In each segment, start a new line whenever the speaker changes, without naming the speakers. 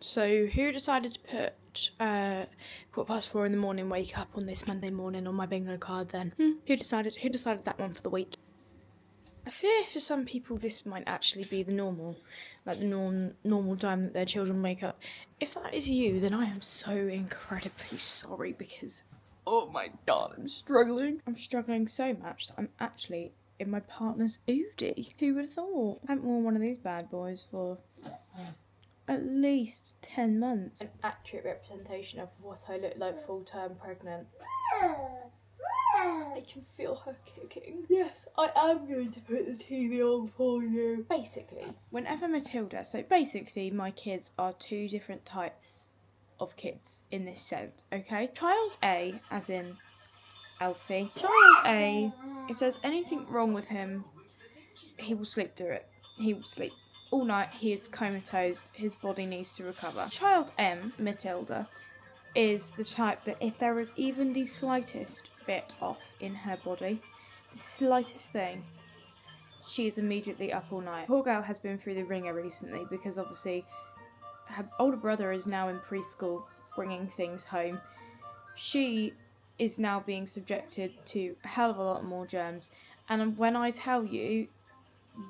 So who decided to put 4:15 in the morning wake up on this Monday morning on my bingo card then? Who decided that one for the week? I fear for some people this might actually be the normal, like the normal time that their children wake up. If that is you, then I am so incredibly sorry because, oh my god, I'm struggling. I'm struggling so much that I'm actually in my partner's Oodie. Who would have thought? I haven't worn one of these bad boys for at least 10 months. An accurate representation of what I look like full-term pregnant. I can feel her kicking. Yes, I am going to put the TV on for you. Basically, whenever Matilda, so basically my kids are two different types of kids in this sense, okay? Child A, as in Alfie. Child A, if there's anything wrong with him, he will sleep through it. He will sleep all night. He is comatose. His body needs to recover. Child M, Matilda, is the type that if there is even the slightest bit off in her body, the slightest thing, she is immediately up all night. Poor girl has been through the ringer recently because obviously her older brother is now in preschool bringing things home. She is now being subjected to a hell of a lot more germs, and when I tell you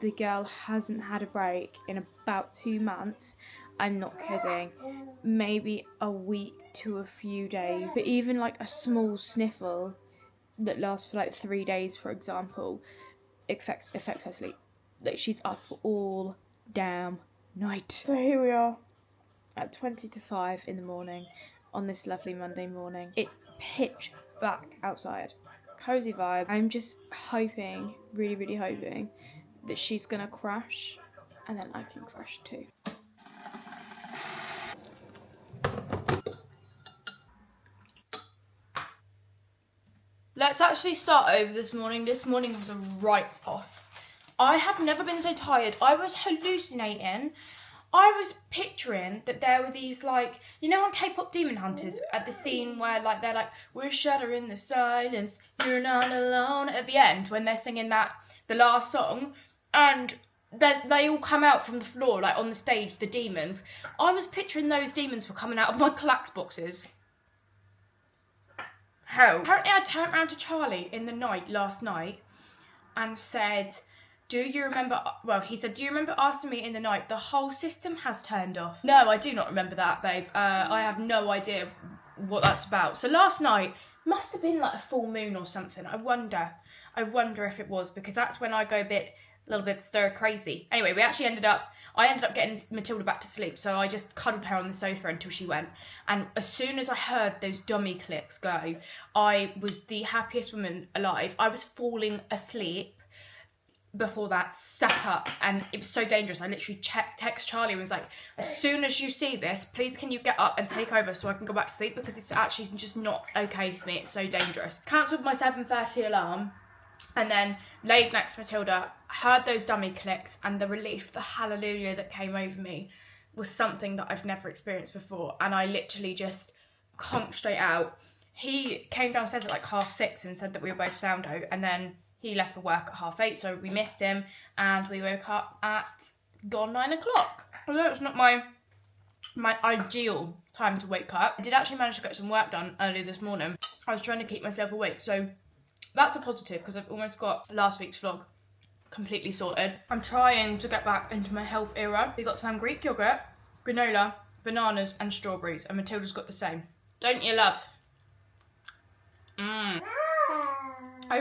the girl hasn't had a break in about 2 months, I'm not kidding. Maybe a week to a few days. But even like a small sniffle that lasts for like 3 days, for example, affects her sleep. Like she's up all damn night. So here we are at 20 to 5 in the morning on this lovely Monday morning. It's pitch black outside. Cozy vibe. I'm just hoping, really, really hoping that she's gonna crash and then I can crash too. Let's actually start over this morning. This morning was a write-off. I have never been so tired. I was hallucinating. I was picturing that there were these, like, you know on K-pop Demon Hunters, at the scene where like they're like, we're shattering the silence, you're not alone, at the end when they're singing that, the last song, and they all come out from the floor, like on the stage, the demons. I was picturing those demons were coming out of my Clax boxes. How? Apparently I turned around to Charlie in the night last night and said, do you remember, well, he said, do you remember asking me in the night, the whole system has turned off? No, I do not remember that, babe. I have no idea what that's about. So last night must have been like a full moon or something. I wonder if it was, because that's when I go a little bit stir crazy. Anyway, I ended up getting Matilda back to sleep, so I just cuddled her on the sofa until she went. And as soon as I heard those dummy clicks go, I was the happiest woman alive. I was falling asleep before that, sat up, and it was so dangerous. I literally text Charlie and was like, as soon as you see this, please can you get up and take over so I can go back to sleep, because it's actually just not okay for me. It's so dangerous. Cancelled my 7:30 alarm. And then laid next to Matilda, heard those dummy clicks, and the relief, the hallelujah that came over me was something that I've never experienced before. And I literally just conked straight out. He came downstairs at like 6:30 and said that we were both sound out, and then he left for work at 8:30, so we missed him, and we woke up at 9 o'clock. Although it's not my ideal time to wake up, I did actually manage to get some work done early this morning. I was trying to keep myself awake, so that's a positive, because I've almost got last week's vlog completely sorted. I'm trying to get back into my health era. We got some Greek yogurt, granola, bananas and strawberries, and Matilda's got the same. Don't you, love? I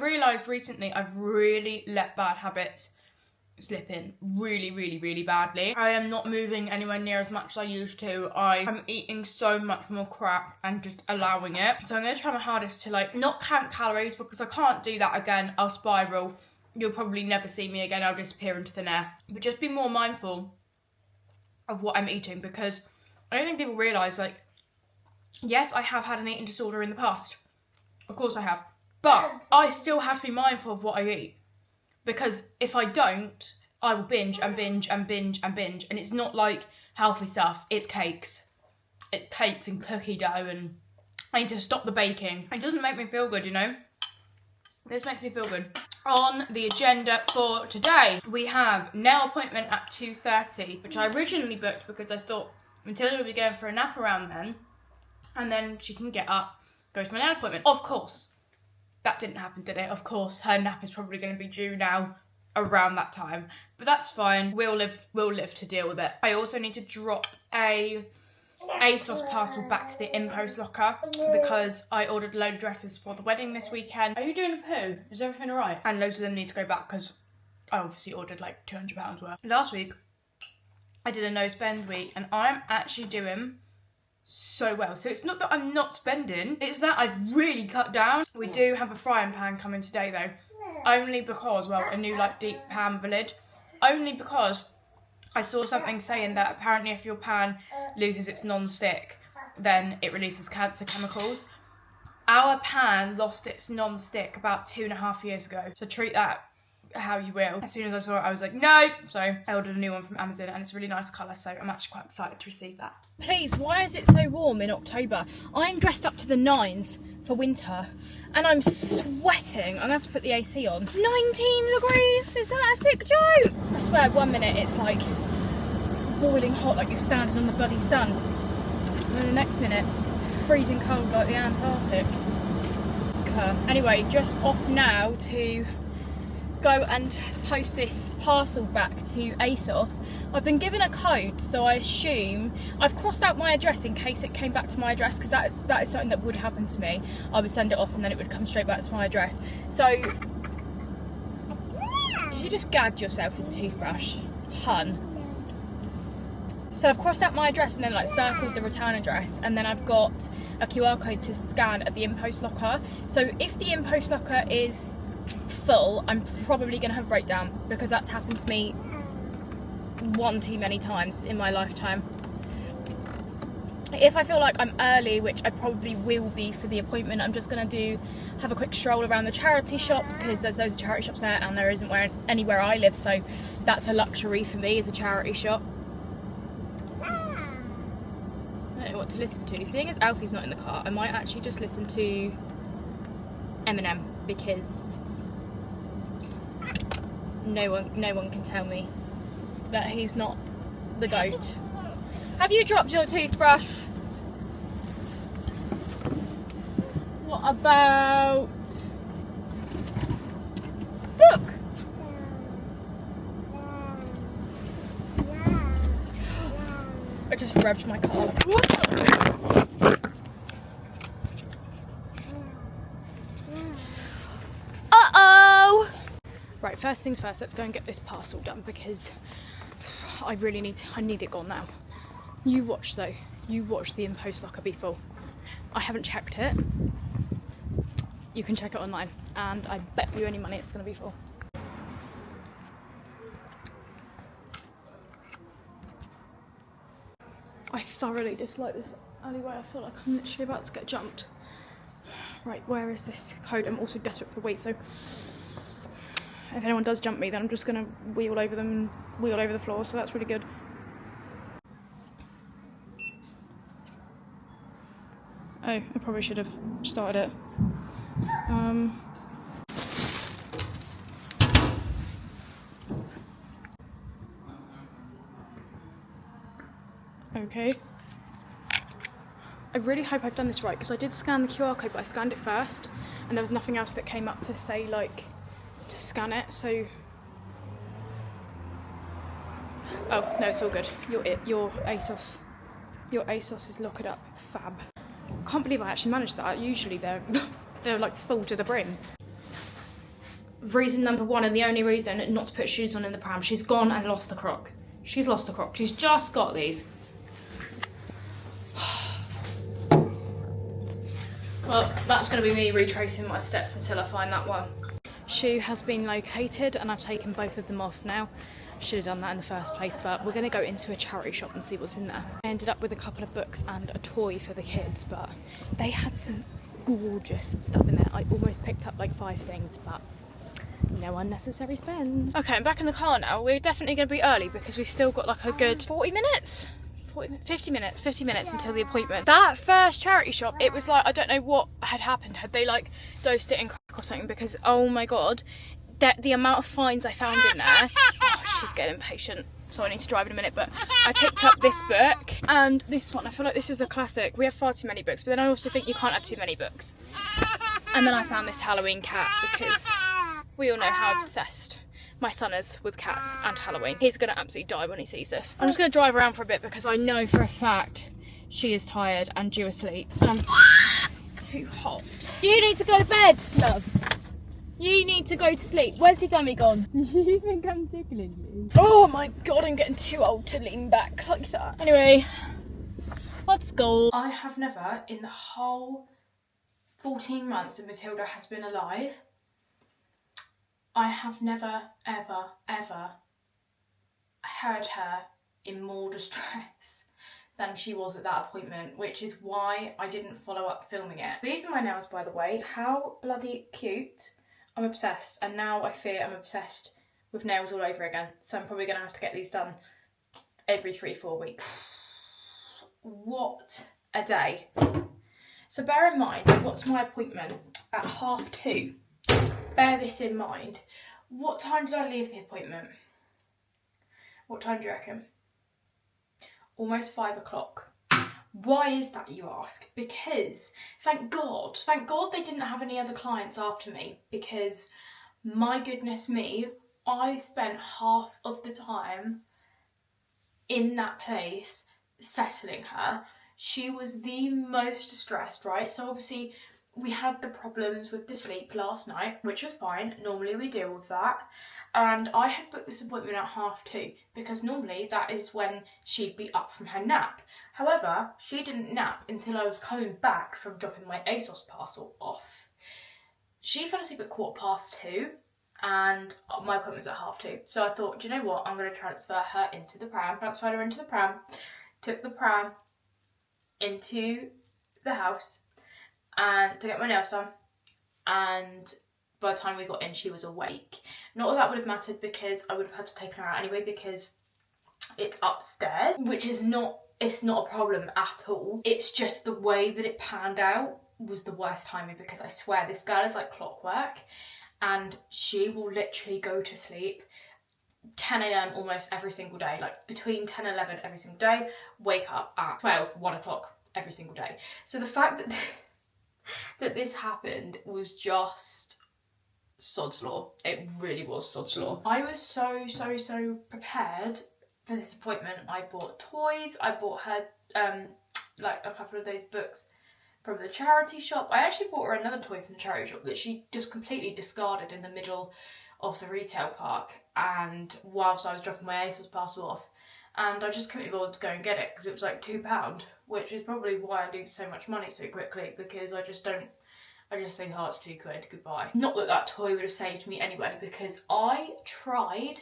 realised recently I've really let bad habits slip in really, really, really badly. I am not moving anywhere near as much as I used to. I am eating so much more crap and just allowing it. So I'm going to try my hardest to like not count calories, because I can't do that again. I'll spiral. You'll probably never see me again. I'll disappear into thin air. But just be more mindful of what I'm eating, because I don't think people realise, like, yes, I have had an eating disorder in the past. Of course I have. But I still have to be mindful of what I eat. Because if I don't, I will binge and binge and binge and binge. And it's not like healthy stuff. It's cakes. It's cakes and cookie dough, and I need to stop the baking. It doesn't make me feel good, you know? This makes me feel good. On the agenda for today, we have nail appointment at 2:30, which I originally booked because I thought Matilda would be going for a nap around then, and then she can get up, go to my nail appointment. Of course, that didn't happen, did it? Of course, her nap is probably going to be due now around that time, but that's fine. We'll live to deal with it. I also need to drop a ASOS parcel back to the InPost locker because I ordered a load of dresses for the wedding this weekend. Are you doing a poo? Is everything alright? And loads of them need to go back because I obviously ordered like £200 worth. Last week I did a no spend week and I'm actually doing so well. So it's not that I'm not spending, it's that I've really cut down. We do have a frying pan coming today though, only because, well, a new like deep pan with a lid, only because I saw something saying that apparently if your pan loses its non-stick, then it releases cancer chemicals. Our pan lost its non-stick about 2.5 years ago, so treat that how you will. As soon as I saw it, I was like, no! So I ordered a new one from Amazon and it's a really nice colour, so I'm actually quite excited to receive that. Please, why is it so warm in October? I'm dressed up to the nines for winter and I'm sweating. I'm gonna have to put the AC on. 19 degrees, is that a sick joke? I swear, 1 minute it's like boiling hot like you're standing on the bloody sun, and then the next minute it's freezing cold like the Antarctic. Anyway, just off now to go and post this parcel back to ASOS. I've been given a code, so I assume I've crossed out my address in case it came back to my address, because that is something that would happen to me. I would send it off and then it would come straight back to my address. So you just gagged yourself with a toothbrush, hun. So I've crossed out my address and then like circled the return address, and then I've got a QR code to scan at the InPost locker. So if the InPost locker is full, I'm probably going to have a breakdown, because that's happened to me one too many times in my lifetime. If I feel like I'm early, which I probably will be for the appointment, I'm just going to have a quick stroll around the charity shops, because there's loads of charity shops there and there isn't anywhere I live, so that's a luxury for me, is a charity shop. I don't know what to listen to. Seeing as Alfie's not in the car, I might actually just listen to Eminem, because no one can tell me that he's not the GOAT. Have you dropped your toothbrush? What about... Look! I just revved my car. Uh-oh! Right, first things first, let's go and get this parcel done, because I need it gone now. You watch though, you watch the InPost locker be full. I haven't checked it. You can check it online, and I bet you any money it's gonna be full. I thoroughly dislike this alleyway. I feel like I'm literally about to get jumped. Right, where is this code? I'm also desperate for weight, so if anyone does jump me, then I'm just gonna wheel over them and wheel over the floor, so that's really good. Oh, I probably should have started it. Okay. I really hope I've done this right, because I did scan the QR code, but I scanned it first and there was nothing else that came up to say like to scan it, so... Oh, no, it's all good. Your ASOS is locked up. Fab. Can't believe I actually managed that. Usually they're like full to the brim. Reason number one, and the only reason not to put shoes on in the pram, she's gone and lost the croc. She's lost the croc. She's just got these. Well, that's going to be me retracing my steps until I find that one. Shoe has been located and I've taken both of them off now. Should have done that in the first place, but we're going to go into a charity shop and see what's in there. I ended up with a couple of books and a toy for the kids, but they had some gorgeous stuff in there. I almost picked up like 5 things, but no unnecessary spends. Okay, I'm back in the car now. We're definitely going to be early because we've still got like a good 50 minutes until the appointment. That first charity shop, it was like, I don't know what had happened. Had they like dosed it in crack or something, because oh my god, that the amount of finds I found in there. Oh, she's getting impatient, so I need to drive in a minute. But I picked up this book and this one. I feel like this is a classic. We have far too many books, but then I also think you can't have too many books. And then I found this Halloween cat, because we all know how obsessed my son is with cats and Halloween. He's gonna absolutely die when he sees this. I'm just gonna drive around for a bit because I know for a fact she is tired and due asleep. And I'm too hot. You need to go to bed, love. You need to go to sleep. Where's your gummy gone?
You think I'm tickling you?
Oh my god, I'm getting too old to lean back like that. Anyway, let's go. I have never, in the whole 14 months that Matilda has been alive, I have never, ever, ever heard her in more distress than she was at that appointment, which is why I didn't follow up filming it. These are my nails, by the way. How bloody cute. I'm obsessed, and now I fear I'm obsessed with nails all over again, so I'm probably going to have to get these done every 3-4 weeks. What a day. So bear in mind, I got to my appointment at 2:30. Bear this in mind. What time did I leave the appointment? What time do you reckon? Almost 5 o'clock. Why is that, you ask? Because thank God they didn't have any other clients after me, because my goodness me, I spent half of the time in that place settling her. She was the most stressed, right? So obviously we had the problems with the sleep last night, which was fine. Normally we deal with that. And I had booked this appointment at 2:30 because normally that is when she'd be up from her nap. However, she didn't nap until I was coming back from dropping my ASOS parcel off. She fell asleep at 2:15 and my appointment was at 2:30. So I thought, do you know what? I'm going to transferred her into the pram, took the pram into the house and to get my nails done, and by the time we got in she was awake. Not that that would have mattered, because I would have had to take her out anyway, because it's upstairs, which is not, it's not a problem at all. It's just the way that it panned out was the worst timing, because I swear this girl is like clockwork, and she will literally go to sleep 10 a.m. almost every single day, like between 10 and 11 every single day, wake up at 12, 1 o'clock every single day. So the fact that that this happened was just sod's law. It really was sod's law. I was so prepared for this appointment. I bought toys, I bought her like a couple of those books from the charity shop. I actually bought her another toy from the charity shop that she just completely discarded in the middle of the retail park, and whilst I was dropping my ASOS parcel off, and I just couldn't be bothered to go and get it because it was like £2, which is probably why I lose so much money so quickly, because I just think, oh, it's £2, goodbye. Not that that toy would have saved me anyway, because I tried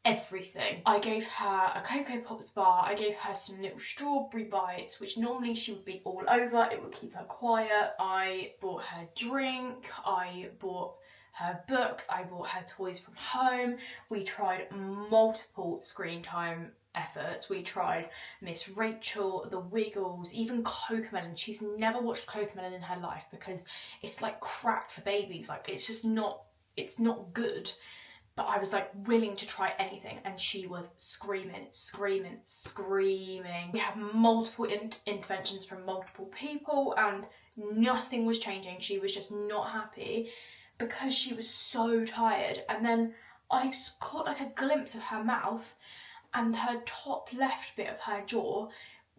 everything. I gave her a Cocoa Pops bar, I gave her some little strawberry bites, which normally she would be all over, it would keep her quiet. I bought her drink, I bought her books, I bought her toys from home. We tried multiple screen time efforts. We tried Miss Rachel, The Wiggles, even Cocomelon. She's never watched Cocomelon in her life because it's like crack for babies. Like it's just not, it's not good. But I was like willing to try anything, and she was screaming. We had multiple interventions from multiple people and nothing was changing. She was just not happy because she was so tired. And then I caught like a glimpse of her mouth, and her top left bit of her jaw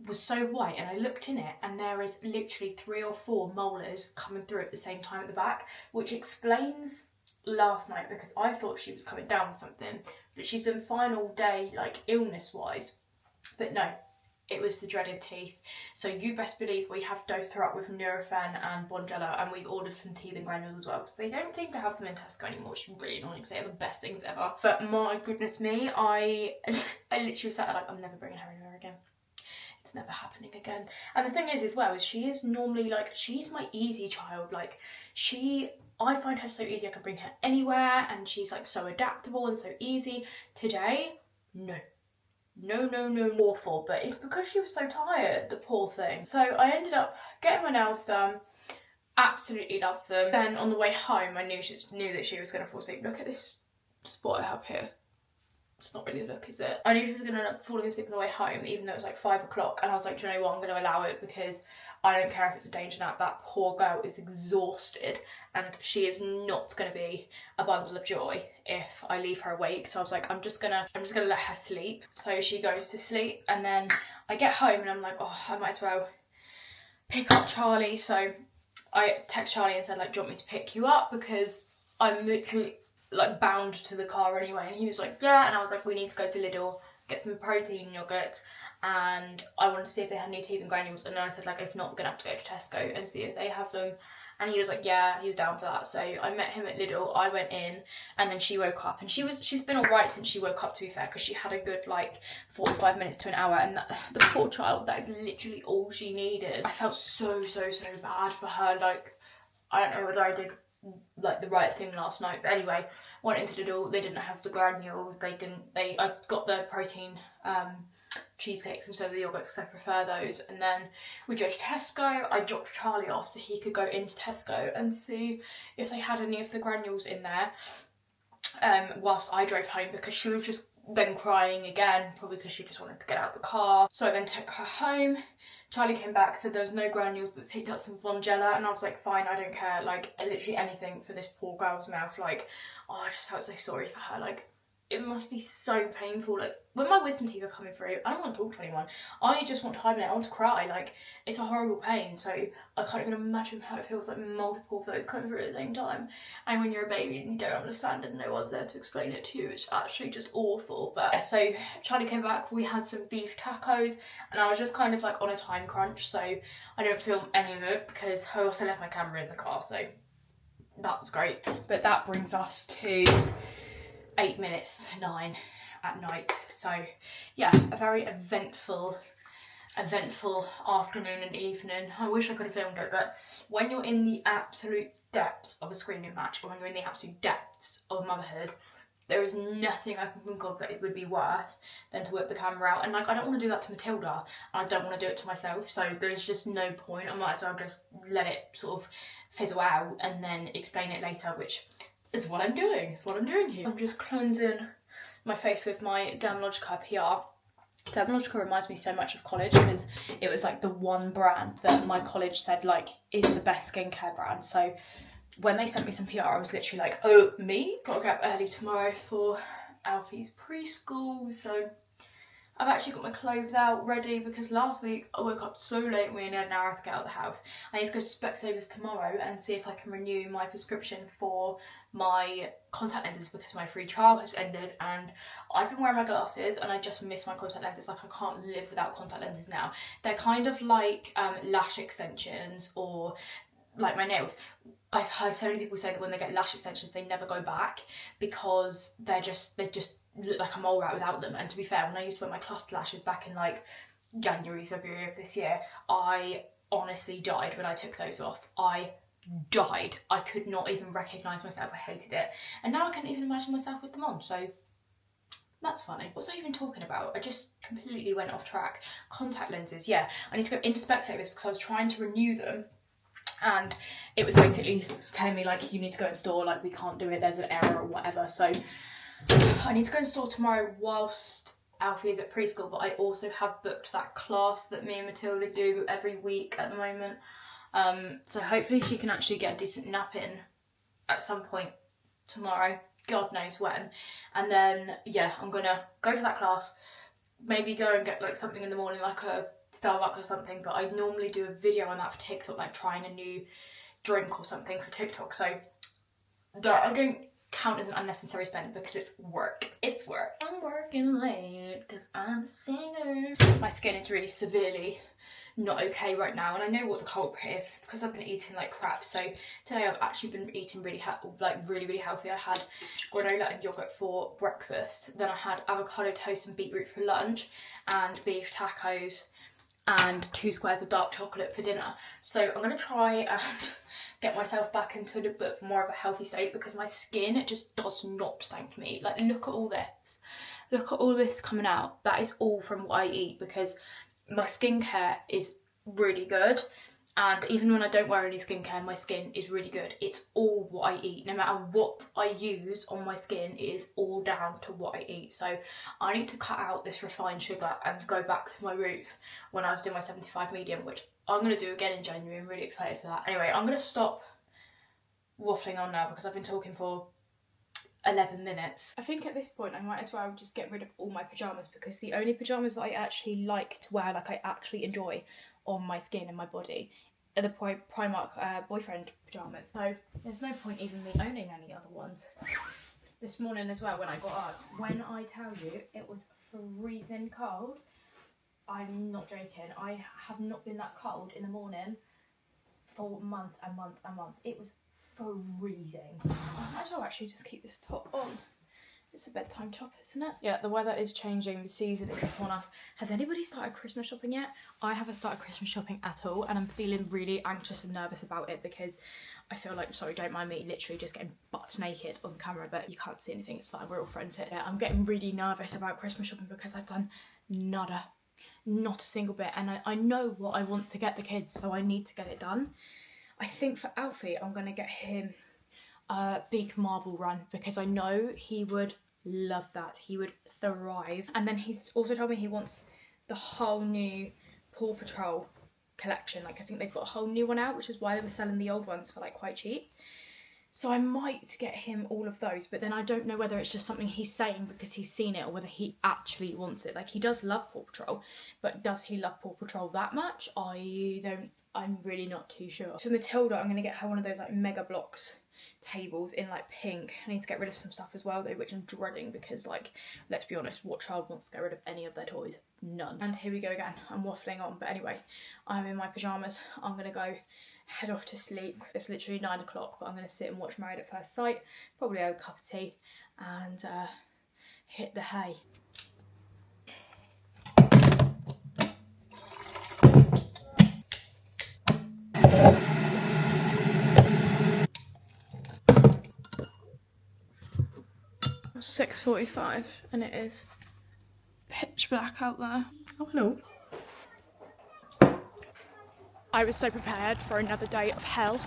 was so white, and I looked in it and there is literally 3 or 4 molars coming through at the same time at the back, which explains last night, because I thought she was coming down with something, but she's been fine all day, like illness wise, but no, it was the dreaded teeth. So you best believe we have dosed her up with Nurofen and Bonjela, and we've ordered some teething granules as well, because they don't seem to have them in Tesco anymore, which is really annoying because they are the best things ever. But my goodness me, I literally sat there like, I'm never bringing her anywhere again. It's never happening again. And the thing is as well, is she is normally like, she's my easy child. Like I find her so easy, I can bring her anywhere, and she's like so adaptable and so easy. Today, no, awful. But it's because she was so tired, the poor thing. So I ended up getting my nails done, Absolutely love them. Then on the way home, I knew that she was going to fall asleep. Look at this spot I have here. It's not really a look, is it? I knew she was going to end up falling asleep on the way home, even though it was like 5 o'clock. And I was like, do you know what? I'm going to allow it because I don't care if it's a danger nap. That poor girl is exhausted and she is not going to be a bundle of joy if I leave her awake. So I was like, I'm just gonna let her sleep. So she goes to sleep, and then I get home and I'm like, oh, I might as well pick up Charlie. So I text Charlie and said, like, do you want me to pick you up? Because I'm literally like bound to the car anyway. And he was like, yeah. And I was like, we need to go to Lidl, get some protein yogurt, and I wanted to see if they had any teething granules. And then I said, like, if not, we're gonna have to go to Tesco and see if they have them. And he was like, yeah, he was down for that. So I met him at Lidl, I went in, and then she woke up. And she's been alright since she woke up, to be fair, because she had a good, like, 45 minutes to an hour. And the poor child, that is literally all she needed. I felt so bad for her. Like, I don't know whether I did, like, the right thing last night. But anyway, went into Lidl, they didn't have the granules. I got the protein, cheesecakes instead of the yogurts because I prefer those. And then we drove to Tesco. I dropped Charlie off so he could go into Tesco and see if they had any of the granules in there, whilst I drove home, because she was just then crying again, probably because she just wanted to get out of the car. So I then took her home. Charlie came back, said there was no granules, but picked up some Vongella, and I was like, fine, I don't care, like, literally anything for this poor girl's mouth. Like, oh, I just felt so sorry for her. Like, it must be so painful. Like, when my wisdom teeth are coming through, I don't want to talk to anyone. I just want to hibernate. I want to cry. Like, it's a horrible pain. So I can't even imagine how it feels like multiple of those coming through at the same time. And when you're a baby and you don't understand and no one's there to explain it to you, it's actually just awful. But yeah, so Charlie came back. We had some beef tacos, and I was just kind of like on a time crunch, so I didn't film any of it because I also left my camera in the car. So that was great. But that brings us to 8 minutes to 9 at night. So yeah, a very eventful afternoon and evening. I wish I could have filmed it, but when you're in the absolute depths of a screaming match, or when you're in the absolute depths of motherhood, there is nothing I can think of that it would be worse than to whip the camera out. And like, I don't want to do that to Matilda, and I don't want to do it to myself, so there's just no point. I might as well just let it sort of fizzle out and then explain it later, which is what I'm doing. It's what I'm doing here. I'm just cleansing my face with my Dermalogica PR. Dermalogica reminds me so much of college because it was like the one brand that my college said like is the best skincare brand. So when they sent me some PR, I was literally like, oh, me? Gotta get up early tomorrow for Alfie's preschool. So I've actually got my clothes out ready because last week I woke up so late and we only had an hour to get out of the house. I need to go to Specsavers tomorrow and see if I can renew my prescription for my contact lenses because my free trial has ended, and I've been wearing my glasses and I just miss my contact lenses. Like, I can't live without contact lenses now. They're kind of like lash extensions, or like my nails. I've heard so many people say that when they get lash extensions they never go back because they just look like a mole rat without them. And to be fair, when I used to wear my clustered lashes back in like January, February of this year, I honestly died when I took those off. I died. I could not even recognise myself. I hated it. And now I can't even imagine myself with them on, so that's funny. What was I even talking about? I just completely went off track. Contact lenses, yeah. I need to go into Specsavers because I was trying to renew them, and it was basically telling me like, you need to go in store, like we can't do it, there's an error or whatever. So I need to go in store tomorrow whilst Alfie is at preschool, but I also have booked that class that me and Matilda do every week at the moment. So hopefully she can actually get a decent nap in at some point tomorrow, God knows when. And then yeah, I'm gonna go to that class, maybe go and get like something in the morning, like a Starbucks or something, but I normally do a video on that for TikTok, like trying a new drink or something for TikTok, so that I don't count as an unnecessary spend because it's work. It's work. I'm working late because I'm a singer. My skin is really severely not okay right now, and I know what the culprit is. It's because I've been eating like crap. So today I've actually been eating really healthy. I had granola and yogurt for breakfast, then I had avocado toast and beetroot for lunch, and beef tacos and 2 squares of dark chocolate for dinner. So I'm going to try and get myself back into a bit more of a healthy state because my skin just does not thank me. Like, look at all this. Look at all this coming out. That is all from what I eat because my skincare is really good And even when I don't wear any skincare, my skin is really good. It's all what I eat. No matter what I use on my skin, it is all down to what I eat. So I need to cut out this refined sugar and go back to my roots when I was doing my 75 medium, which I'm going to do again in January. I'm really excited for that. Anyway, I'm going to stop waffling on now because I've been talking for 11 minutes. I think at this point I might as well just get rid of all my pyjamas, because the only pyjamas that I actually like to wear, like I actually enjoy on my skin and my body, are the Primark boyfriend pyjamas. So there's no point even me owning any other ones. This morning as well when I got up, when I tell you it was freezing cold, I'm not joking, I have not been that cold in the morning for months and months and months. It was freezing. I might as well actually just keep this top on. It's a bedtime top, isn't it? Yeah, the weather is changing, the season is upon us. Has anybody started Christmas shopping yet? I haven't started Christmas shopping at all, and I'm feeling really anxious and nervous about it because I feel like, sorry, don't mind me, literally just getting butt naked on camera, but you can't see anything, it's fine, we're all friends here. Yeah, I'm getting really nervous about Christmas shopping because I've done nada. Not a single bit, and I know what I want to get the kids, so I need to get it done. I think for Alfie, I'm going to get him a big marble run because I know he would love that. He would thrive. And then he's also told me he wants the whole new Paw Patrol collection. Like, I think they've got a whole new one out, which is why they were selling the old ones for like quite cheap. So I might get him all of those, but then I don't know whether it's just something he's saying because he's seen it or whether he actually wants it. Like, he does love Paw Patrol, but does he love Paw Patrol that much? I'm really not too sure. For Matilda, I'm going to get her one of those like Mega Blocks tables in like pink. I need to get rid of some stuff as well though, which I'm dreading because, like, let's be honest, what child wants to get rid of any of their toys? None. And here we go again, I'm waffling on, but anyway, I'm in my pyjamas. I'm going to go head off to sleep. It's literally 9 o'clock, but I'm going to sit and watch Married at First Sight, probably have a cup of tea and hit the hay. 6:45 and it is pitch black out there. Oh, hello. I was so prepared for another day of hell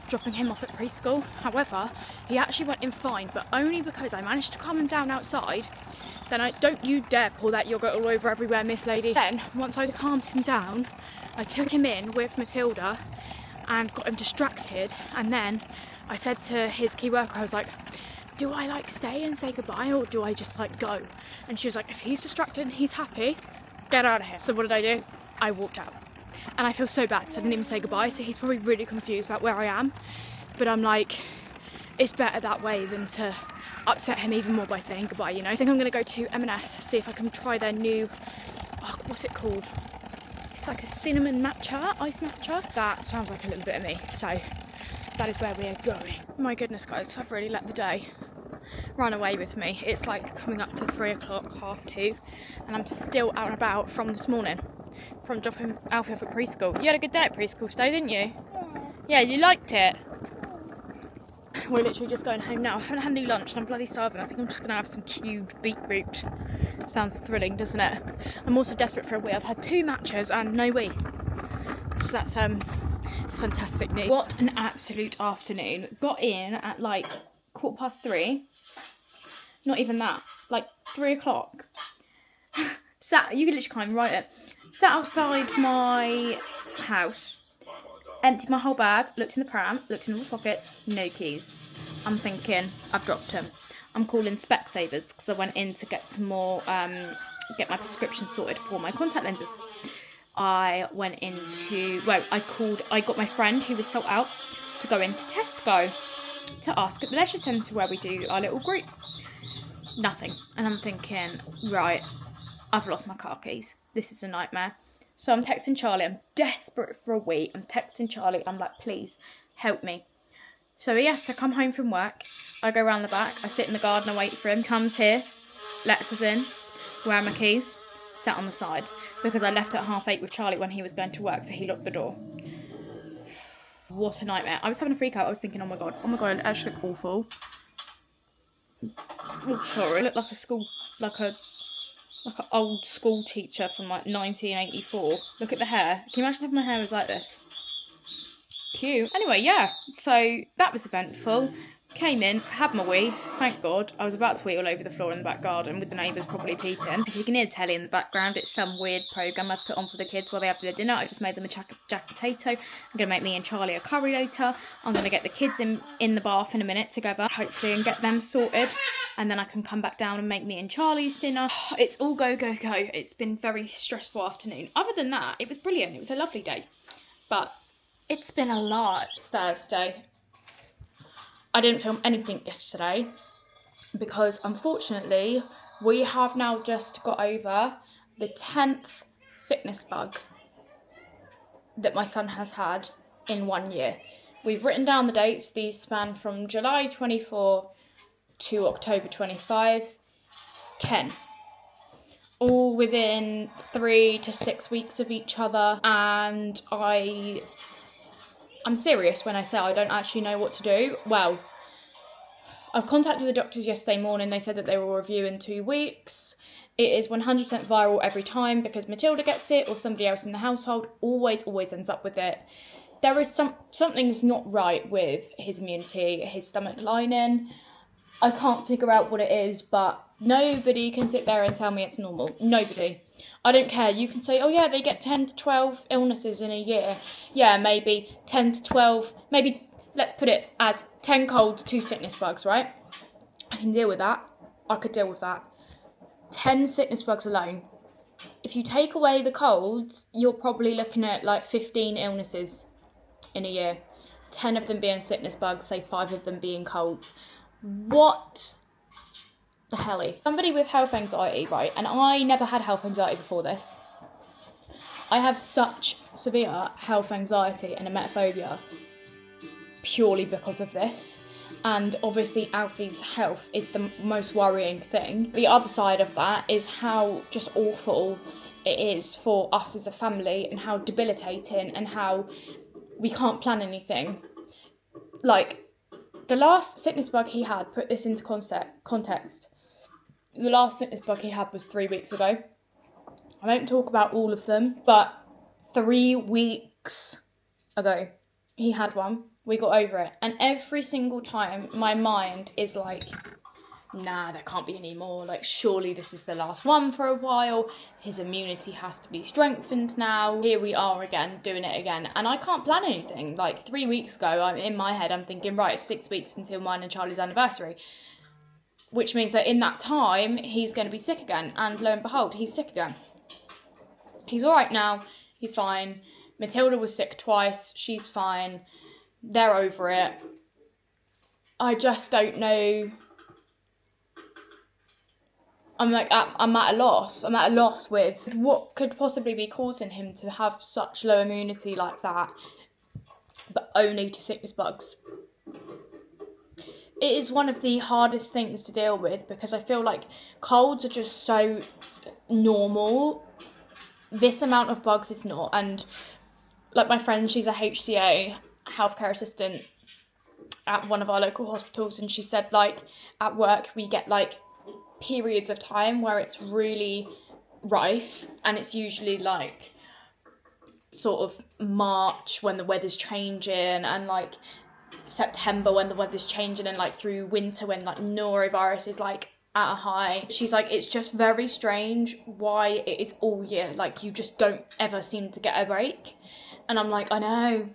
dropping him off at preschool. However, he actually went in fine, but only because I managed to calm him down outside. Then don't you dare pour that yogurt all over everywhere, Miss Lady. Then, once I'd calmed him down, I took him in with Matilda and got him distracted, and then I said to his key worker, I was like, do I like stay and say goodbye or do I just like go? And she was like, if he's distracted and he's happy, get out of here. So what did I do? I walked out. And I feel so bad because I didn't even say goodbye, so he's probably really confused about where I am. But I'm like, it's better that way than to upset him even more by saying goodbye, you know? I think I'm going to go to M&S, see if I can try their new, what's it called? It's like a cinnamon matcha, ice matcha. That sounds like a little bit of me, so that is where we are going. My goodness guys, I've really let the day run away with me. It's like coming up to 3 o'clock, 2:30, and I'm still out and about from this morning, from dropping Alfie off at preschool. You had a good day at preschool today, didn't you? Yeah, you liked it? We're literally just going home now. I haven't had any lunch and I'm bloody starving. I think I'm just going to have some cubed beetroot. Sounds thrilling, doesn't it? I'm also desperate for a wee. I've had 2 matches and no wee. So that's it's fantastic news. What an absolute afternoon. Got in at like 3:15. Not even that. Like 3 o'clock. You can literally can't even write it. Sat outside my house. Emptied my whole bag, looked in the pram, looked in all the pockets, no keys. I'm thinking, I've dropped them. I'm calling Specsavers because I went in to get some more, get my prescription sorted for my contact lenses. I went into, I got my friend who was sold out to go into Tesco to ask at the leisure centre where we do our little group. Nothing. And I'm thinking, right, I've lost my car keys. This is a nightmare. So I'm texting Charlie, I'm desperate for a wee. I'm texting Charlie, I'm like, please, help me. So he has to come home from work. I go round the back, I sit in the garden, I wait for him, comes here, lets us in, where are my keys? Sat on the side. Because I left at 8:30 with Charlie when he was going to work, so he locked the door. What a nightmare. I was having a freak out, I was thinking, oh my god, I actually look awful. Oh, sorry. I look like a school, like an old school teacher from like 1984. Look at the hair. Can you imagine if my hair was like this? cute. Anyway, yeah, so that was eventful. Came in, had my wee, thank God. I was about to wee all over the floor in the back garden with the neighbours probably peeping. If you can hear the telly in the background, it's some weird programme I've put on for the kids while they have their dinner. I just made them a jack potato. I'm going to make me and Charlie a curry later. I'm going to get the kids in the bath in a minute together, hopefully, and get them sorted. And then I can come back down and make me and Charlie's dinner. It's all go, go, go. It's been a very stressful afternoon. Other than that, it was brilliant. It was a lovely day. But it's been a lot. It's Thursday. I didn't film anything yesterday because, unfortunately, we have now just got over the 10th sickness bug that my son has had in 1 year. We've written down the dates. These span from July 24 to October 25. 10. All within 3 to 6 weeks of each other. And I'm serious when I say I don't actually know what to do. Well, I've contacted the doctors yesterday morning. They said that they will review in 2 weeks. It is 100% viral every time because Matilda gets it or somebody else in the household always ends up with it. There is something's not right with his immunity, his stomach lining. I can't figure out what it is, but nobody can sit there and tell me it's normal. Nobody. I don't care. You can say, oh yeah, they get 10 to 12 illnesses in a year. Yeah, maybe 10 to 12, maybe let's put it as 10 colds, 2 sickness bugs, right? I can deal with that. I could deal with that. 10 sickness bugs alone. If you take away the colds, you're probably looking at like 15 illnesses in a year. 10 of them being sickness bugs, say 5 of them being colds. What the helly? Somebody with health anxiety, right? And I never had health anxiety before this. I have such severe health anxiety and emetophobia purely because of this. And obviously Alfie's health is the most worrying thing. The other side of that is how just awful it is for us as a family and how debilitating and how we can't plan anything. Like, the last sickness bug he had, put this into context, the last sickness bug he had was 3 weeks ago. I don't talk about all of them, but 3 weeks ago he had one. We got over it. And every single time my mind is like, nah, there can't be any more. Like, surely this is the last one for a while. His immunity has to be strengthened now. Here we are again, doing it again. And I can't plan anything. Like, 3 weeks ago, in my head, I'm thinking, right, it's 6 weeks until mine and Charlie's anniversary. Which means that in that time, he's going to be sick again. And lo and behold, he's sick again. He's all right now. He's fine. Matilda was sick twice. She's fine. They're over it. I just don't know. I'm at a loss. I'm at a loss with what could possibly be causing him to have such low immunity like that, but only to sickness bugs. It is one of the hardest things to deal with because I feel like colds are just so normal. This amount of bugs is not. And like my friend, she's a HCA, healthcare assistant at one of our local hospitals, and she said, like, at work we get like periods of time where it's really rife, and it's usually like sort of March when the weather's changing, and like September when the weather's changing, and like through winter when like norovirus is like at a high. She's like, it's just very strange why it is all year, like you just don't ever seem to get a break. And I'm like, I know,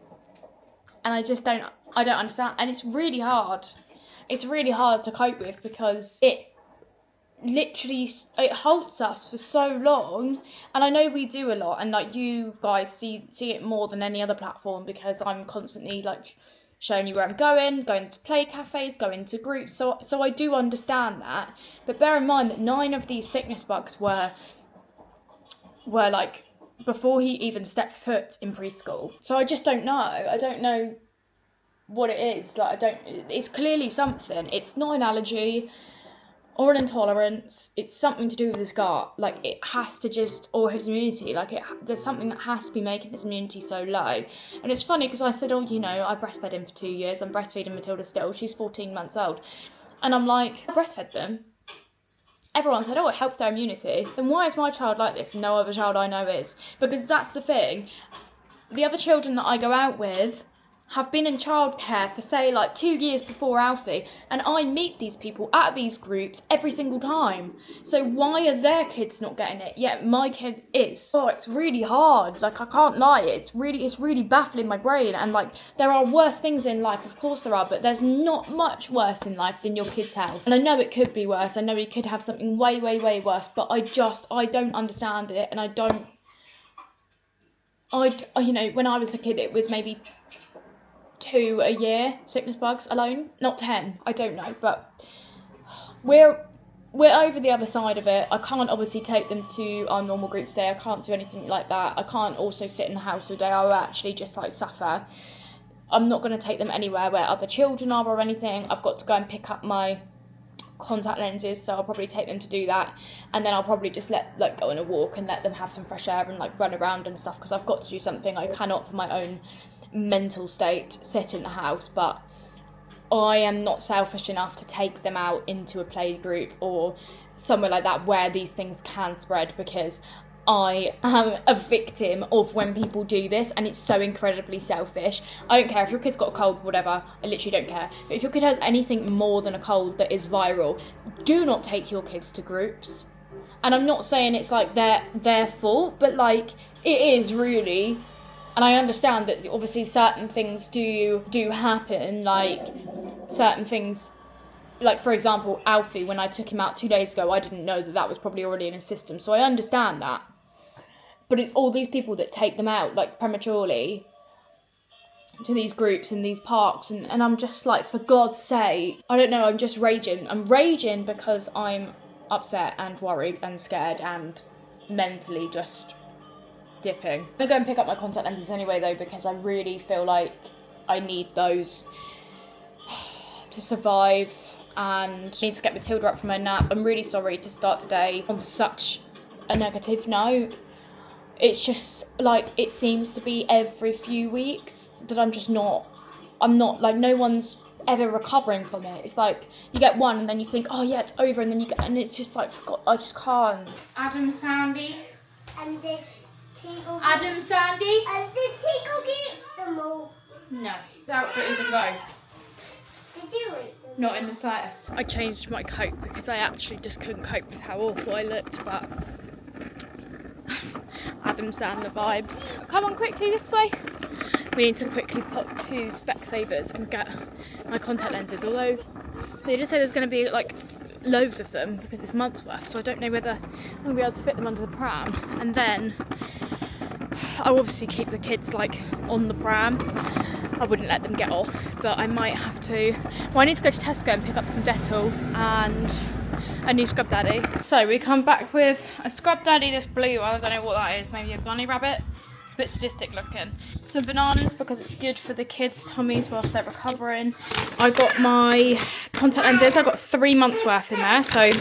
and I don't understand, and it's really hard to cope with because it halts us for so long. And I know we do a lot, and like you guys see it more than any other platform because I'm constantly like showing you where I'm going to play cafes, going to groups, so I do understand that. But bear in mind that 9 of these sickness bugs were like before he even stepped foot in preschool. So I just don't know what it is. Like, it's clearly something. It's not an allergy or an intolerance. It's something to do with his gut. Like, it has to or his immunity. Like, there's something that has to be making his immunity so low. And it's funny because I said, oh, you know, I breastfed him for 2 years. I'm breastfeeding Matilda still. She's 14 months old. And I'm like, I breastfed them. Everyone said, oh, it helps their immunity. Then why is my child like this and no other child I know is? Because that's the thing. The other children that I go out with have been in childcare for say like 2 years before Alfie, and I meet these people at these groups every single time. So why are their kids not getting it, yet my kid is? Oh, it's really hard. Like, I can't lie, it's really baffling my brain. And like, there are worse things in life, of course there are, but there's not much worse in life than your kid's health. And I know it could be worse. I know you could have something way worse, but I don't understand it. And you know, when I was a kid, it was maybe 2 a year, sickness bugs alone, not 10, I don't know, but we're over the other side of it. I can't obviously take them to our normal groups day. I can't do anything like that. I can't also sit in the house all day. I will actually just like suffer. I'm not going to take them anywhere where other children are or anything. I've got to go and pick up my contact lenses, so I'll probably take them to do that, and then I'll probably just go on a walk and let them have some fresh air and like run around and stuff, because I've got to do something. I cannot, for my own mental state, sit in the house. But I am not selfish enough to take them out into a play group or somewhere like that where these things can spread, because I am a victim of when people do this, and it's so incredibly selfish. I don't care if your kid's got a cold, whatever, I literally don't care. But if your kid has anything more than a cold that is viral, do not take your kids to groups. And I'm not saying it's like their fault, but like, it is really. And I understand that obviously certain things do happen, like certain things, like for example, Alfie, when I took him out 2 days ago, I didn't know that was probably already in his system, so I understand that. But it's all these people that take them out, like, prematurely to these groups and these parks, and I'm just like, for God's sake, I don't know, I'm just raging. I'm raging because I'm upset and worried and scared and mentally just dipping. I'm gonna go and pick up my contact lenses anyway though, because I really feel like I need those to survive, and I need to get Matilda up from her nap. I'm really sorry to start today on such a negative note. It's just like, it seems to be every few weeks that I'm not like, no one's ever recovering from it. It's like, you get one and then you think, oh yeah, it's over, and then and it's just like, forgot, I just can't. Adam, Sandy.
And the Tinkle.
Adam, Sandy.
And the Tinkle get them all.
No, the outfit isn't go.
Did you read them?
Not in the slightest. I changed my coat because I actually just couldn't cope with how awful I looked, but Adam Sandler vibes. Come on quickly this way. We need to quickly pop to Specsavers and get my contact lenses, although they did say there's going to be like loads of them because it's months worth, so I don't know whether I'm going to be able to fit them under the pram. And then I'll obviously keep the kids like on the pram. I wouldn't let them get off, but I might have to. Well, I need to go to Tesco and pick up some Dettol and a new Scrub Daddy. So we come back with a Scrub Daddy, this blue one, I don't know what that is, maybe a bunny rabbit. It's a bit sadistic looking. Some bananas because it's good for the kids' tummies whilst they're recovering. I got my contact lenses, I got 3 months worth in there, so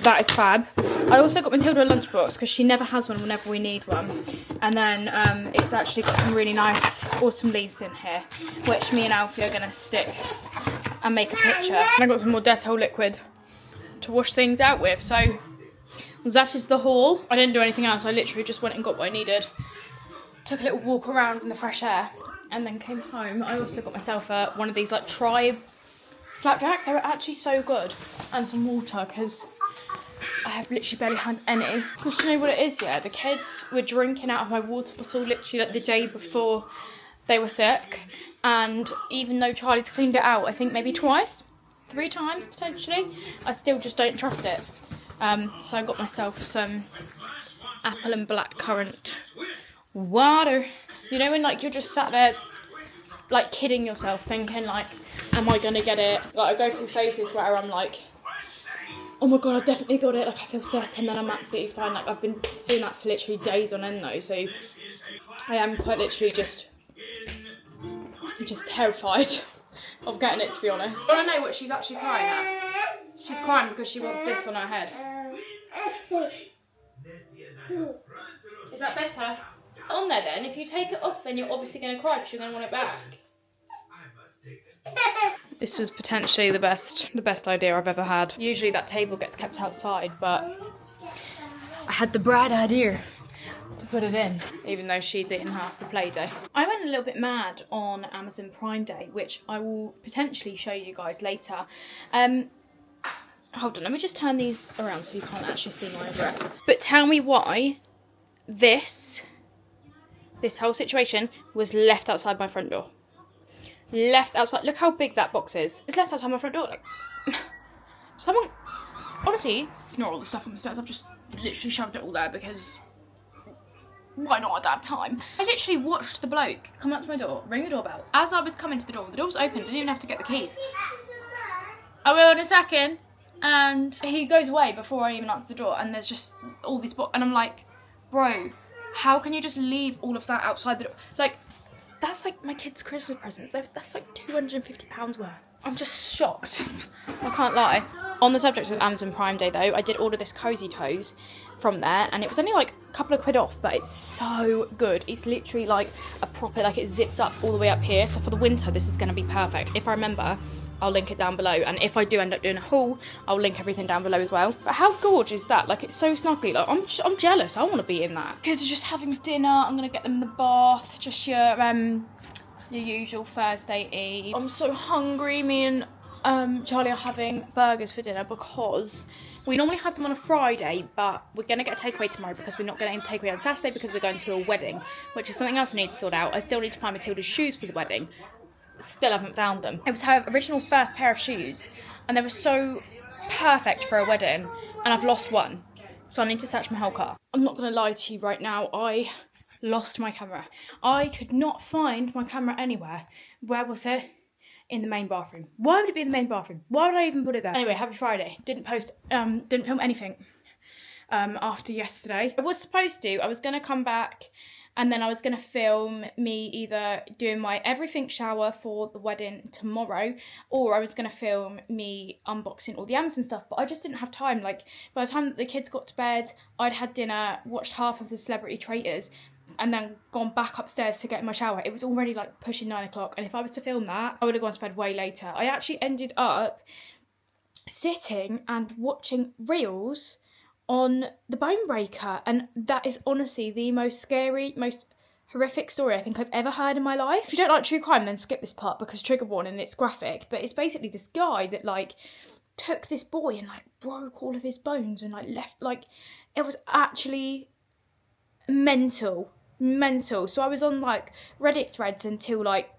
that is fab. I also got Matilda a lunchbox because she never has one whenever we need one. And then it's actually got some really nice autumn leaves in here, which me and Alfie are going to stick and make a picture. And I got some more Dettol liquid to wash things out with. So that is the haul. I didn't do anything else. I literally just went and got what I needed. Took a little walk around in the fresh air and then came home. I also got myself one of these like Tribe flapjacks. They were actually so good. And some water because I have literally barely had any. Because you know what it is, yeah? The kids were drinking out of my water bottle literally like the day before they were sick. And even though Charlie's cleaned it out, I think maybe twice, 3 times potentially, I still just don't trust it. So I got myself some apple and blackcurrant water. You know when like you're just sat there like kidding yourself thinking like, am I gonna get it? Like I go through phases where I'm like, oh my god, I've definitely got it, like I feel sick, and then I'm absolutely fine. Like I've been doing that for literally days on end though, so I am quite literally just terrified of getting it, to be honest. I don't know what she's actually crying at. She's crying because she wants this on her head. Is that better? On there then, if you take it off then you're obviously going to cry because you're going to want it back. This was potentially the best idea I've ever had. Usually that table gets kept outside, but I had the bright idea to put it in, even though she's eaten half the Play-Doh. I went a little bit mad on Amazon Prime Day, which I will potentially show you guys later. Hold on, let me just turn these around so you can't actually see my address. But tell me why this whole situation was left outside my front door. Left outside. Look how big that box is. It's left outside my front door. Like, someone, honestly, ignore all the stuff on the stairs. I've just literally shoved it all there because why not? I don't have time. I literally watched the bloke come up to my door, ring the doorbell. As I was coming to the door was open. Didn't even have to get the keys. I will in a second. And he goes away before I even answer the door. And there's just all these boxes. And I'm like, bro, how can you just leave all of that outside the door? Like, that's like my kids' Christmas presents. That's like £250 worth. I'm just shocked. I can't lie. On the subject of Amazon Prime Day though, I did order this Cozy Toes from there and it was only like a couple of quid off, but it's so good. It's literally like a proper, like it zips up all the way up here. So for the winter, this is gonna be perfect. If I remember, I'll link it down below. And if I do end up doing a haul, I'll link everything down below as well. But how gorgeous is that? Like it's so snuggly. Like I'm jealous. I want to be in that. Kids are just having dinner. I'm gonna get them in the bath. Just your usual Thursday eve. I'm so hungry. Me and Charlie are having burgers for dinner because we normally have them on a Friday, but we're gonna get a takeaway tomorrow because we're not getting a takeaway on Saturday because we're going to a wedding, which is something else I need to sort out. I still need to find Matilda's shoes for the wedding. Still haven't found them. It was her original first pair of shoes and they were so perfect for a wedding and I've lost one. So I need to search my whole car. I'm not gonna lie to you right now, I lost my camera. I could not find my camera anywhere. Where was it? In the main bathroom. Why would it be in the main bathroom? Why would I even put it there? Anyway, happy Friday. Didn't film anything after yesterday. I was supposed to. I was gonna come back and then I was going to film me either doing my everything shower for the wedding tomorrow, or I was going to film me unboxing all the Amazon stuff, but I just didn't have time. Like, by the time that the kids got to bed, I'd had dinner, watched half of the Celebrity Traitors, and then gone back upstairs to get in my shower. It was already like pushing 9 o'clock, and if I was to film that, I would have gone to bed way later. I actually ended up sitting and watching reels on the bone breaker, and that is honestly the most scary, most horrific story I think I've ever heard in my life. If you don't like true crime, then skip this part because trigger warning, it's graphic, but it's basically this guy that like took this boy and like broke all of his bones and like left, like it was actually mental. So I was on like Reddit threads until like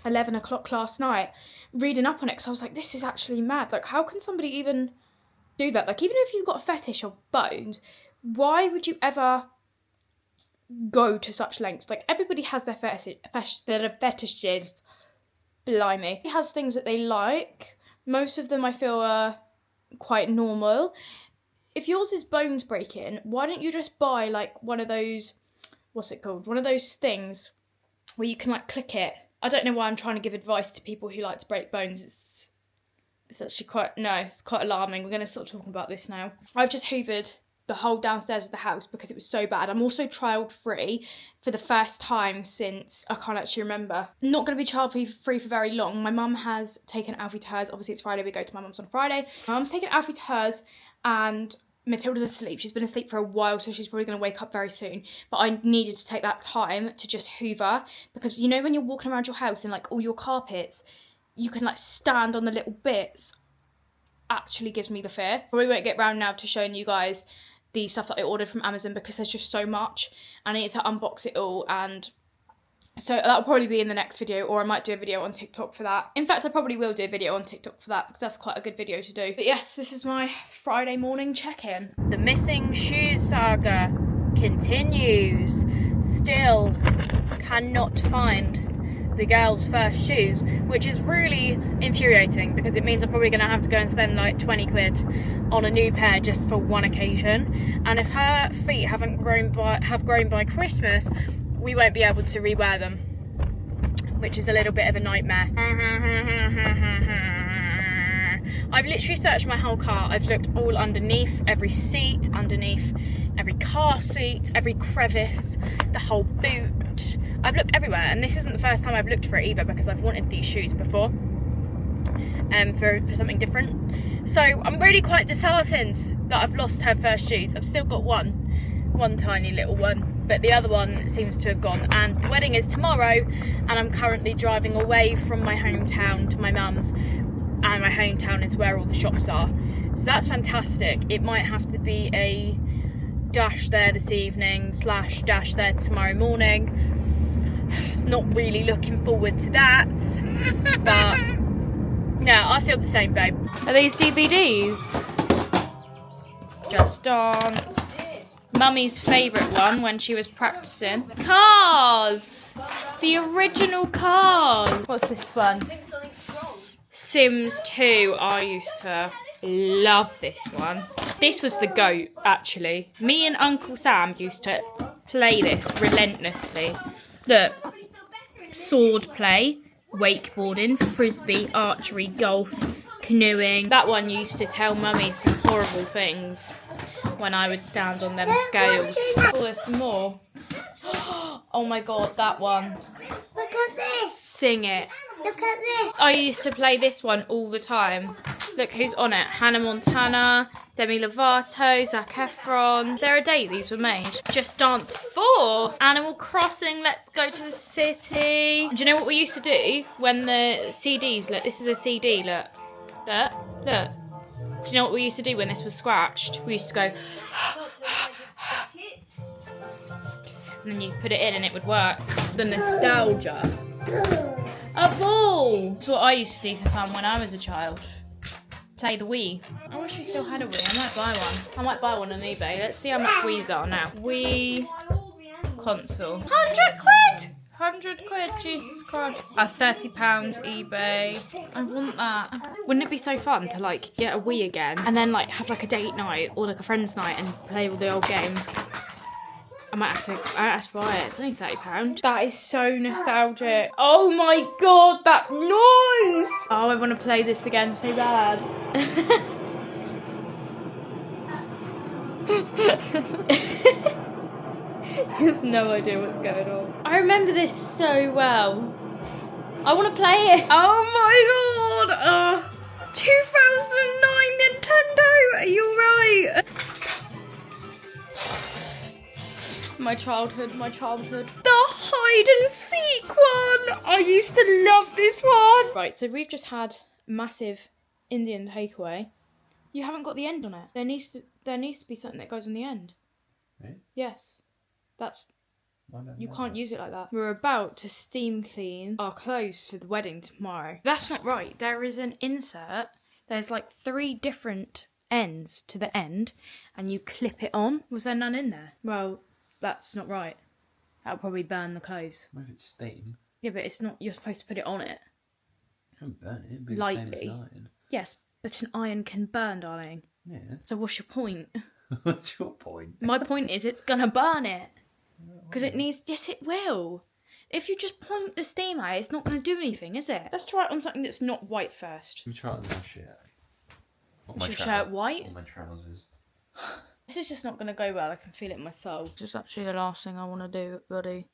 11 o'clock last night reading up on it because I was like, this is actually mad. Like, how can somebody even do that? Like, even if you've got a fetish of bones, why would you ever go to such lengths? Like, everybody has their fetishes. Blimey. He has things that they like. Most of them I feel are quite normal. If yours is bones breaking, why don't you just buy like one of those, what's it called? One of those things where you can like click it. I don't know why I'm trying to give advice to people who like to break bones. It's actually it's quite alarming. We're going to start talking about this now. I've just hoovered the whole downstairs of the house because it was so bad. I'm also child free for the first time since I can't actually remember. Not going to be child free for very long. My mum has taken Alfie to hers. Obviously it's Friday, we go to my mum's on Friday. My mum's taken Alfie to hers and Matilda's asleep. She's been asleep for a while, so she's probably going to wake up very soon. But I needed to take that time to just hoover because you know when you're walking around your house and like all your carpets, you can like stand on the little bits, actually gives me the fear. Probably won't get round now to showing you guys the stuff that I ordered from Amazon because there's just so much. I need to unbox it all, and so that'll probably be in the next video, or I might do a video on TikTok for that. In fact, I probably will do a video on TikTok for that because that's quite a good video to do. But yes, this is my Friday morning check-in. The missing shoes saga continues. Still cannot find the girls' first shoes, which is really infuriating because it means I'm probably going to have to go and spend like 20 quid on a new pair just for one occasion. And if her feet have grown by Christmas, we won't be able to rewear them, which is a little bit of a nightmare. I've literally searched my whole car. I've looked all underneath, every seat, underneath every car seat, every crevice, the whole boot. I've looked everywhere, and this isn't the first time I've looked for it either because I've wanted these shoes before for something different. So I'm really quite disheartened that I've lost her first shoes. I've still got one tiny little one. but the other one seems to have gone. And the wedding is tomorrow, and I'm currently driving away from my hometown to my mum's, and my hometown is where all the shops are. So that's fantastic. It might have to be a dash there this evening / dash there tomorrow morning. Not really looking forward to that, but yeah, I feel the same, babe. Are these DVDs? Just Dance. Mummy's favourite one when she was practicing. Cars! The original Cars! What's this one? Sims 2. I used to love this one. This was the GOAT, actually. Me and Uncle Sam used to play this relentlessly. Look. Sword play, wakeboarding, frisbee, archery, golf, canoeing. That one used to tell Mummy some horrible things when I would stand on them scales. Oh, there's some more. Oh my god, that one.
Look at this.
Sing It.
Look at this.
I used to play this one all the time. Look who's on it. Hannah Montana, Demi Lovato, Zac Efron. Is there a date these were made? Just Dance 4. Animal Crossing, Let's Go to the City. Do you know what we used to do when the CDs, look, this is a CD, look. Look, look. Do you know what we used to do when this was scratched? We used to go... and then you put it in and it would work. The nostalgia. A ball! That's what I used to do for fun when I was a child. Play the Wii. I wish we still had a Wii. I might buy one. I might buy one on eBay. Let's see how much Wii's are now. Wii console. 100 quid! 100 quid, Jesus Christ. £30 eBay. I want that. Wouldn't it be so fun to like get a Wii again and then like have like a date night or like a friend's night and play all the old games? I might have to buy it. It's only £30. That is so nostalgic. Oh my god, that noise! Oh, I want to play this again so bad. He has no idea what's going on. I remember this so well. I want to play it. Oh my god! 2009 Nintendo! Are you right? My childhood. The hide and seek one! I used to love this one! Right, so we've just had massive Indian takeaway. You haven't got the end on it. There needs to be something that goes on the end.
Right?
Yes. You can't use it like that. We're about to steam clean our clothes for the wedding tomorrow. That's not right. There is an insert. There's like 3 different ends to the end and you clip it on. Was there none in there? Well, that's not right. That'll probably burn the clothes.
What if it's steam?
Yeah, but it's not. You're supposed to put it on it.
You can't burn it. It'd be
Lightly.
the same as an iron.
Yes, but an iron can burn, darling.
Yeah.
So what's your point?
What's your point?
My point is it's gonna burn it. Because it needs... Yes, it will. If you just point the steam at it, it's not going to do anything, is it? Let's try it on something that's not white first.
Let me try it on my shirt.
Is your shirt white?
On my trousers.
This is just not going to go well. I can feel it in my soul. This is actually the last thing I want to do, buddy.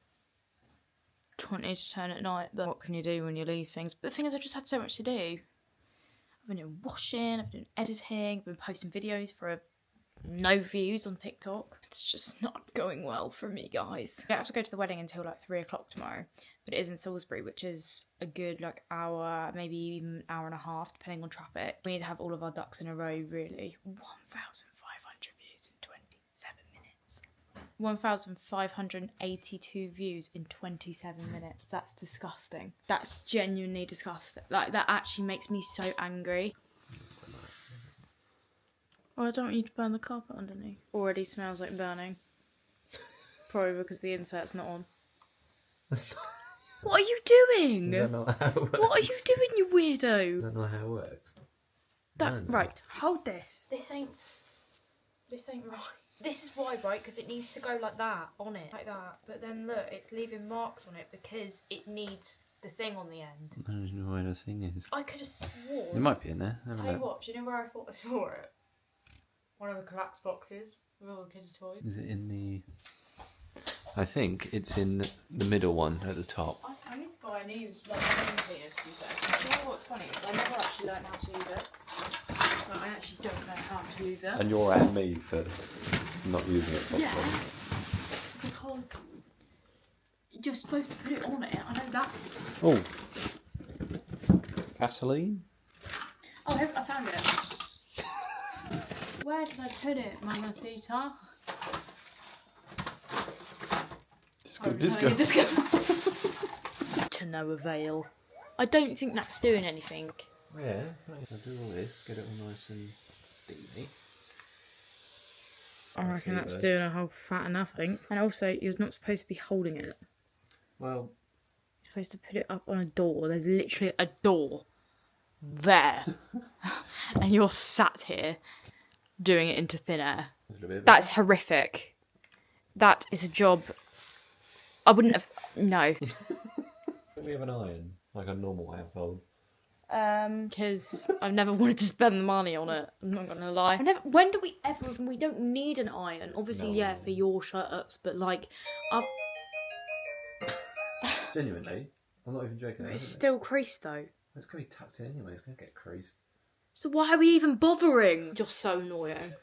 20 to 10 at night. But what can you do when you leave things? But the thing is, I've just had so much to do. I've been doing washing, I've been doing editing, I've been posting videos for no views on TikTok. It's just not going well for me, guys. I don't have to go to the wedding until like 3 o'clock tomorrow, but it is in Salisbury, which is a good like hour, maybe even an hour and a half, depending on traffic. We need to have all of our ducks in a row, really. 1,500 views in 27 minutes. 1,582 views in 27 minutes. That's disgusting. That's genuinely disgusting. Like, that actually makes me so angry. Oh, I don't want you to burn the carpet underneath. Already smells like burning. Probably because the insert's not on. What are you doing?
Is that not how it works?
What are you doing, you weirdo?
Is that not how it works?
Right, hold this. This ain't right. This is why, right? Because it needs to go like that, on it. Like that. But then look, it's leaving marks on it because it needs the thing on the end.
I don't know where the thing is.
I could have sworn.
It might be in there.
Tell you what, do you know where I thought I saw it? One of the collapsed boxes with all the kids' toys.
Is it in the... I think it's in the middle one at the top.
I need to buy a new cleaner, to be fair. You know what's funny? I never actually learned how to use it. Like, I actually don't know how to use it.
And you're at me for not using it properly.
Yeah. Because you're supposed to put it on it. I know that.
Oh. Gasoline?
Oh, I found it. Where did I put it, Mamacita?
Disco.
To no avail. I don't think that's doing anything.
Yeah, I'll do all this, get it all nice and steamy.
I reckon that's doing a whole fat of nothing. And also, you're not supposed to be holding it.
Well,
You're supposed to put it up on a door. There's literally a door there. And you're sat here doing it into thin air. That's horrific. That is a job I wouldn't have... No.
Don't we have an iron, like a normal household?
Because I've never wanted to spend the money on it. I'm not gonna lie. When do we ever? We don't need an iron. Obviously,
No.
yeah, for your shirts, but like,
Genuinely, I'm not even joking.
it's still creased though.
It's going to be tucked in anyway, it's going to get creased.
So why are we even bothering? You're so annoying.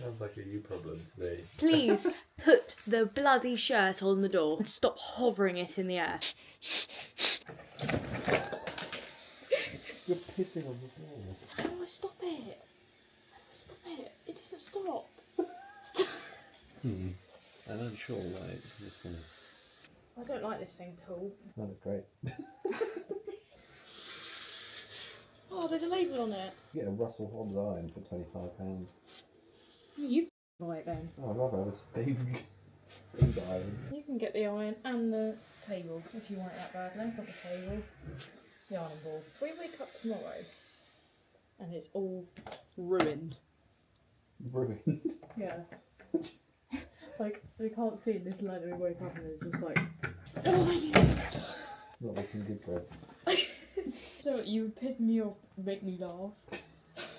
Sounds like a you problem to me.
Please put the bloody shirt on the door and stop hovering it in the air.
You're pissing on the floor.
How do I stop it? Stop it. It doesn't stop. Stop.
I'm unsure why it's just going to...
I don't like this thing at all.
That look great.
Oh, there's a label on it.
You get a Russell Hobbs iron for £25.
You buy it then.
Oh, I'd rather have a steamed iron.
You can get the iron and the table if you want it that badly. Not the table, the ironing board. If we wake up tomorrow and it's all ruined.
Ruined.
Yeah. Like, we can't see in this light and we wake up and it's just like, oh my God.
It's not looking good for it.
So you piss me off, make me laugh.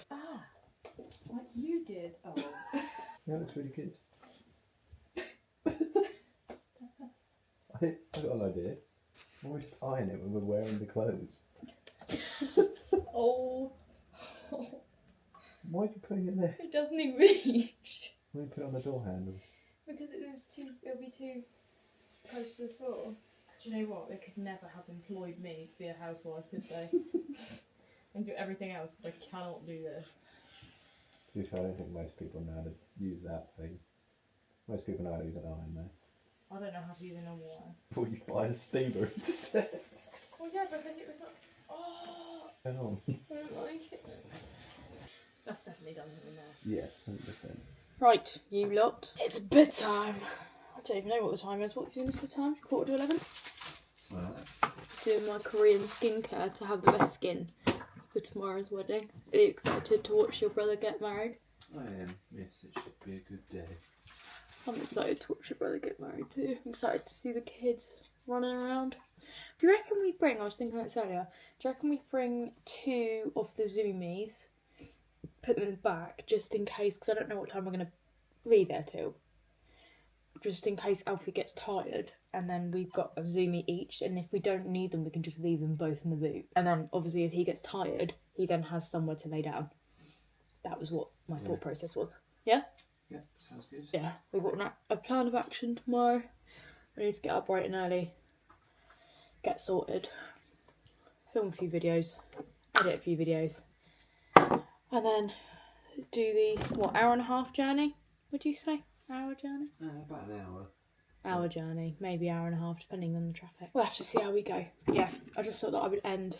Ah, like you did. Oh.
Yeah, it looks really good. I got an idea. We'll just iron it when we're wearing the clothes.
Oh.
Why are you putting it there?
It doesn't even reach.
Why do you put it on the door handle?
Because it'll be too close to the floor. Do you know what? They could never have employed me to be a housewife, could they? And do everything else, but I cannot do this.
To be fair, I don't think most people know how to use that thing. Most people know how to use an iron though.
I don't know how to use a normal one.
Before you buy a steamer instead.
Well, yeah, because it was like, oh,
Hang on.
I don't like it. That's definitely done something there.
Yeah, 100%.
Right, you lot. It's bedtime. I don't even know what the time is. What is the time? 11:15? Just doing my Korean skincare to have the best skin for tomorrow's wedding. Are you excited to watch your brother get married?
I am. Yes, it should be a good day.
I'm excited to watch your brother get married too. I'm excited to see the kids running around. Do you reckon we bring, I was thinking about this earlier, do you reckon we bring 2 of the Zoomies, put them in the back, just in case, because I don't know what time we're going to be there till. Just in case Alfie gets tired, and then we've got a Zoomie each, and if we don't need them, we can just leave them both in the boot. And then, obviously, if he gets tired, he then has somewhere to lay down. That was what my thought process was. Yeah?
Yeah, sounds good.
Yeah, we've got a plan of action tomorrow. We need to get up bright and early, get sorted, film a few videos, edit a few videos, and then do the, hour and a half journey, would you say? Hour journey?
About an hour.
Hour journey, maybe hour and a half, depending on the traffic. We'll have to see how we go. But yeah, I just thought that I would end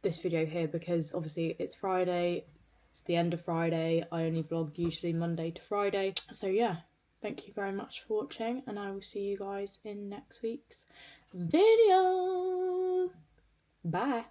this video here because obviously it's Friday, it's the end of Friday. I only vlog usually Monday to Friday. So yeah, thank you very much for watching, and I will see you guys in next week's video. Bye.